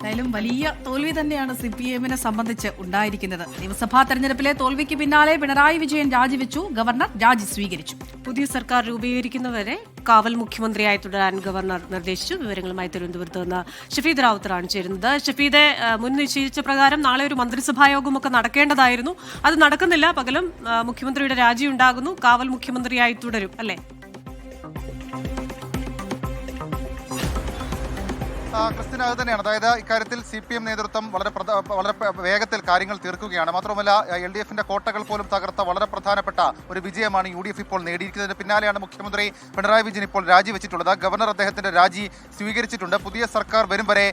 എന്തായാലും വലിയ തോൽവി തന്നെയാണ് CPM-നെ സംബന്ധിച്ച് ഉണ്ടായിരിക്കുന്നത്. നിയമസഭാ തെരഞ്ഞെടുപ്പിലെ തോൽവിക്ക് പിന്നാലെ പിണറായി വിജയൻ രാജിവെച്ചു, ഗവർണർ രാജി സ്വീകരിച്ചു. പുതിയ സർക്കാർ രൂപീകരിക്കുന്നവരെ കാവൽ മുഖ്യമന്ത്രിയായി തുടരാൻ ഗവർണർ നിർദ്ദേശിച്ചു. വിവരങ്ങളുമായി തിരുവനന്തപുരത്ത് നിന്ന് ഷഫീദ് റാവുത്തറാണ് ചേരുന്നത്. ഷഫീദെ, മുൻ നിശ്ചയിച്ച പ്രകാരം നാളെ ഒരു മന്ത്രിസഭായോഗമൊക്കെ നടക്കേണ്ടതായിരുന്നു. അത് നടക്കുന്നില്ല. പകലും മുഖ്യമന്ത്രിയുടെ രാജി ഉണ്ടാകുന്നു. കാവൽ മുഖ്യമന്ത്രിയായി തുടരും, അല്ലേ? ക്രിസ്ത്യൻ അത് തന്നെയാണ്. അതായത് ഇക്കാര്യത്തിൽ CPM നേതൃത്വം വളരെ വേഗത്തിൽ കാര്യങ്ങൾ തീർക്കുകയാണ്. മാത്രമല്ല LDF-ന്റെ കോട്ടകൾ പോലും തകർത്ത വളരെ പ്രധാനപ്പെട്ട ഒരു വിജയമാണ് UDF ഇപ്പോൾ നേടിയിരിക്കുന്നതിന് പിന്നാലെയാണ് മുഖ്യമന്ത്രി പിണറായി വിജയൻ ഇപ്പോൾ രാജിവെച്ചിട്ടുള്ളത്. ഗവർണർ അദ്ദേഹത്തിന്റെ രാജി സ്വീകരിച്ചിട്ടുണ്ട്. പുതിയ സർക്കാർ വരും വരെ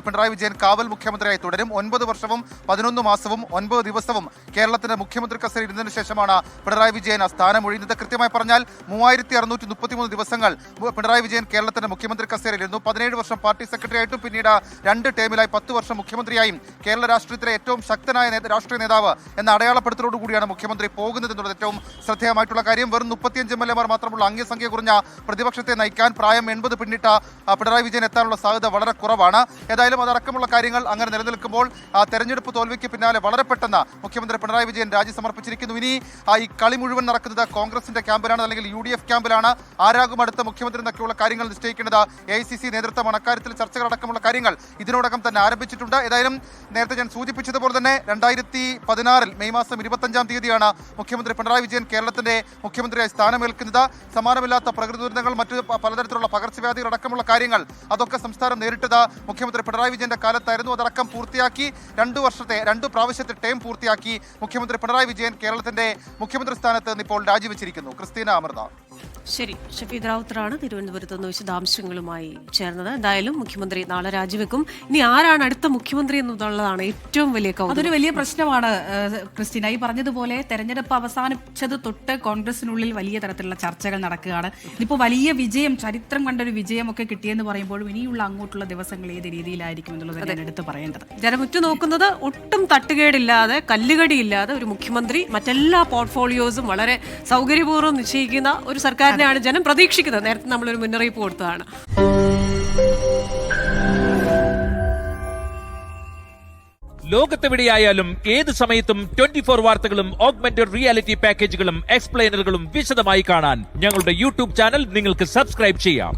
പിണറായി വിജയൻ കാവൽ മുഖ്യമന്ത്രിയായി തുടരും. 9 വർഷവും 11 മാസവും 9 ദിവസവും കേരളത്തിന്റെ മുഖ്യമന്ത്രി കസേരയിൽ ഇരുന്നതിന് ശേഷമാണ് പിണറായി വിജയൻ ആ സ്ഥാനം ഒഴിയുന്നത്. കൃത്യമായി പറഞ്ഞാൽ 3633 ദിവസങ്ങൾ പിണറായി വിജയൻ കേരളത്തിന്റെ മുഖ്യമന്ത്രി കസേരയിലിരുന്നു. 17 വർഷം പാർട്ടി സെക്രട്ടറി ആയിട്ടും പിന്നീട് 2 ടേമിലായി 10 വർഷം മുഖ്യമന്ത്രിയായും കേരള രാഷ്ട്രീയത്തിലെ ഏറ്റവും ശക്തനായ രാഷ്ട്രീയ നേതാവ് എന്ന അടയാളപ്പെടുത്തലോടുകൂടിയാണ് മുഖ്യമന്ത്രി പോകുന്നത് എന്നുള്ളത് ഏറ്റവും ശ്രദ്ധേയമായിട്ടുള്ള കാര്യം. വെറും 35 MLA-മാർ മാത്രമുള്ള അംഗസംഖ്യ കുറഞ്ഞ പ്രതിപക്ഷത്തെ നയിക്കാൻ പ്രായം 80 പിന്നിട്ട പിണറായി വിജയൻ എത്താനുള്ള സാധ്യത വളരെ കുറവാണ്. ഏതായാലും അതടക്കമുള്ള കാര്യങ്ങൾ അങ്ങനെ നിലനിൽക്കുമ്പോൾ തെരഞ്ഞെടുപ്പ് തോൽവിക്ക് പിന്നാലെ വളരെ പെട്ടെന്ന് മുഖ്യമന്ത്രി പിണറായി വിജയൻ രാജി സമർപ്പിച്ചിരിക്കുന്നു. ഇനി ഈ കളി മുഴുവൻ നടക്കുന്നത് കോൺഗ്രസിന്റെ ക്യാമ്പിലാണ്, അല്ലെങ്കിൽ UDF ക്യാമ്പിലാണ്. ആരാകും അടുത്ത മുഖ്യമന്ത്രി എന്നൊക്കെയുള്ള കാര്യങ്ങൾ നിശ്ചയിക്കേണ്ടത് AICC നേതൃത്വമാണ്. അക്കാര്യത്തിൽ ചർച്ചകളടക്കമുള്ള കാര്യങ്ങൾ ഇതിനോടകം തന്നെ ആരംഭിച്ചിട്ടുണ്ട്. ഏതായാലും നേരത്തെ ഞാൻ സൂചിപ്പിച്ചതുപോലെ തന്നെ 2016 മെയ് മാസം 25-ാം തീയതിയാണ് മുഖ്യമന്ത്രി പിണറായി വിജയൻ കേരളത്തിന്റെ മുഖ്യമന്ത്രിയായി സ്ഥാനമേൽക്കുന്നത്. സമാനമില്ലാത്ത പ്രകൃതി ദുരന്തങ്ങൾ, മറ്റു പലതരത്തിലുള്ള പകർച്ചവ്യാധികൾ അടക്കമുള്ള കാര്യങ്ങൾ അതൊക്കെ സംസ്ഥാനം നേരിട്ടത് മുഖ്യമന്ത്രി പിണറായി വിജയന്റെ കാലത്തായിരുന്നു. അതടക്കം പൂർത്തിയാക്കി 2 പ്രാവശ്യത്തെ ടേം പൂർത്തിയാക്കി മുഖ്യമന്ത്രി പിണറായി വിജയൻ കേരളത്തിന്റെ മുഖ്യമന്ത്രി സ്ഥാനത്ത് നിന്ന് ഇപ്പോൾ രാജിവെച്ചിരിക്കുന്നു. ക്രിസ്റ്റീന, അമൃത. ശരി, ഷഫീദ് റാവുത്തറാണ് തിരുവനന്തപുരത്ത് നിന്ന് വിശദാംശങ്ങളുമായി ചേർന്നത്. എന്തായാലും മുഖ്യമന്ത്രി നാളെ രാജിവെക്കും. ഇനി ആരാണ് അടുത്ത മുഖ്യമന്ത്രി എന്നുള്ളതാണ് ഏറ്റവും വലിയ കൗതുകം. അതൊരു വലിയ പ്രശ്നമാണ് ക്രിസ്റ്റീന. ഈ പറഞ്ഞതുപോലെ തെരഞ്ഞെടുപ്പ് അവസാനിച്ചത് തൊട്ട് കോൺഗ്രസിനുള്ളിൽ വലിയ തരത്തിലുള്ള ചർച്ചകൾ നടക്കുകയാണ്. ഇപ്പോൾ വലിയ വിജയം, ചരിത്രം കണ്ടൊരു വിജയമൊക്കെ കിട്ടിയെന്ന് പറയുമ്പോഴും ഇനിയുള്ള അങ്ങോട്ടുള്ള ദിവസങ്ങൾ ഏത് രീതിയിലായിരിക്കും എന്നുള്ളത് ഞാൻ എടുത്ത് പറയേണ്ടത്. ജനം ഉറ്റുനോക്കുന്നത് ഒട്ടും തട്ടുകേടില്ലാതെ, കല്ലുകടിയില്ലാതെ ഒരു മുഖ്യമന്ത്രി, മറ്റെല്ലാ പോർട്ട്ഫോളിയോസും വളരെ സൗകര്യപൂർവ്വം നിശ്ചയിക്കുന്ന ഒരു സർക്കാരിനെയാണ് ജനം പ്രതീക്ഷിക്കുന്നത്. നേരത്തെ നമ്മളൊരു മുന്നറിയിപ്പ് കൊടുത്തതാണ്. ലോകത്തെവിടെയായാലും ഏത് സമയത്തും 24 വാർത്തകളും ഓഗ്മെന്റഡ് റിയാലിറ്റി പാക്കേജുകളും എക്സ്പ്ലെയിനറുകളും വിശദമായി കാണാൻ ഞങ്ങളുടെ YouTube ചാനൽ നിങ്ങൾക്ക് സബ്സ്ക്രൈബ് ചെയ്യാം.